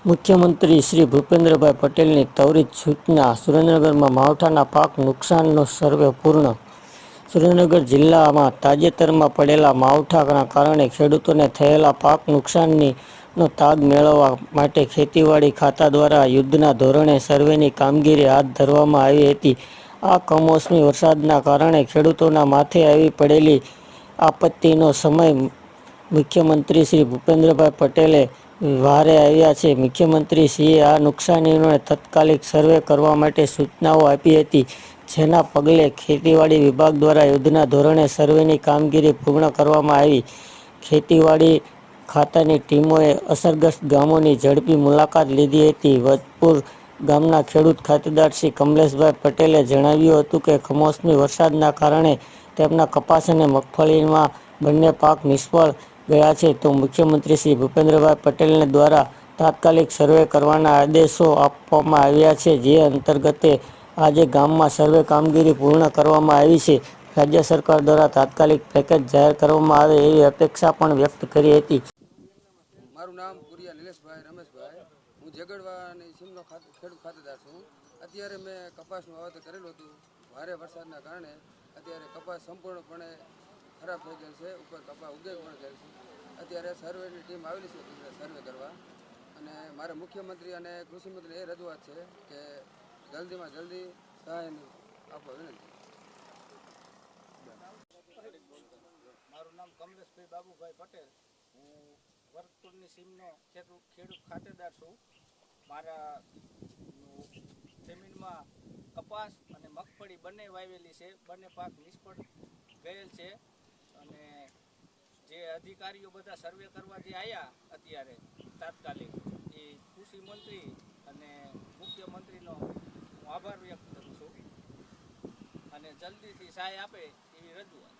મુખ્યમંત્રી શ્રી ભૂપેન્દ્રભાઈ પટેલની ત્વરિત સૂચના. સુરેન્દ્રનગરમાં માવઠાના પાક નુકસાનનો સર્વે પૂર્ણ. સુરેન્દ્રનગર જિલ્લામાં તાજેતરમાં પડેલા માવઠાના કારણે ખેડૂતોને થયેલા પાક નુકસાનનો તાગ મેળવવા માટે ખેતીવાડી ખાતા દ્વારા યુદ્ધના ધોરણે સર્વેની કામગીરી હાથ ધરવામાં આવી હતી. આ કમોસમી વરસાદના કારણે ખેડૂતોના માથે આવી પડેલી આપત્તિનો સમય મુખ્યમંત્રી શ્રી ભૂપેન્દ્રભાઈ પટેલે વહારે આવ્યા છે. મુખ્યમંત્રીશ્રીએ આ નુકસાનીનો તાત્કાલિક સર્વે કરવા માટે સૂચનાઓ આપી હતી, જેના પગલે ખેતીવાડી વિભાગ દ્વારા યુદ્ધના ધોરણે સર્વેની કામગીરી પૂર્ણ કરવામાં આવી. ખેતીવાડી ખાતાની ટીમોએ અસરગ્રસ્ત ગામોની ઝડપી મુલાકાત લીધી હતી. વજપુર ગામના ખેડૂત ખાતેદાર શ્રી કમલેશભાઈ પટેલે જણાવ્યું હતું કે કમોસમી વરસાદના કારણે તેમના કપાસ અને મગફળીમાં બંને પાક નિષ્ફળ ગયા છે, તો મુખ્યમંત્રી શ્રી ભૂપેન્દ્રભાઈ પટેલને દ્વારા તાત્કાલિક સર્વે કરવાના આદેશો આપવામાં આવ્યા છે, જે અંતર્ગતે આજે ગામમાં સર્વે કામગીરી પૂર્ણ કરવામાં આવી છે. રાજ્ય સરકાર દ્વારા તાત્કાલિક પેકેજ જાહેર કરવામાં આવે એવી અપેક્ષા પણ વ્યક્ત કરી હતી. મારું નામ પુરિયા નિલેશભાઈ રમેશભાઈ, હું ઝઘડવાની સીમનો ખેડૂત ખાતેદાર છું. અત્યારે મેં કપાસનું વાવેતર કરેલું હતું. ભારે વરસાદના કારણે અત્યારે કપાસ સંપૂર્ણપણે ખરાબ થઈ ગયેલ છે. ઉપર કપાસ ઉગેલ પણ ગયેલ છે. અત્યારે સર્વેની ટીમ આવેલી છે સર્વે કરવા, અને મારે મુખ્યમંત્રી અને કૃષિમંત્રીને એ રજૂઆત છે કે જલ્દીમાં જલ્દી સહાય આપવા વિનંતી. મારું નામ કમલેશભાઈ બાબુભાઈ પટેલ, હું વરતપુરની સીમનો ખેડૂત ખાતેદાર છું. મારા જમીનમાં કપાસ અને મગફળી બંને વાવેલી છે. બંને પાક નિષ્ફળ ગયેલ છે, અને જે અધિકારીઓ બધા સર્વે કરવા જે આવ્યા અત્યારે તાત્કાલિક, એ કૃષિ મંત્રી અને મુખ્યમંત્રીનો હું આભાર વ્યક્ત કરું છું, અને જલ્દીથી સહાય આપે એવી રજૂઆત.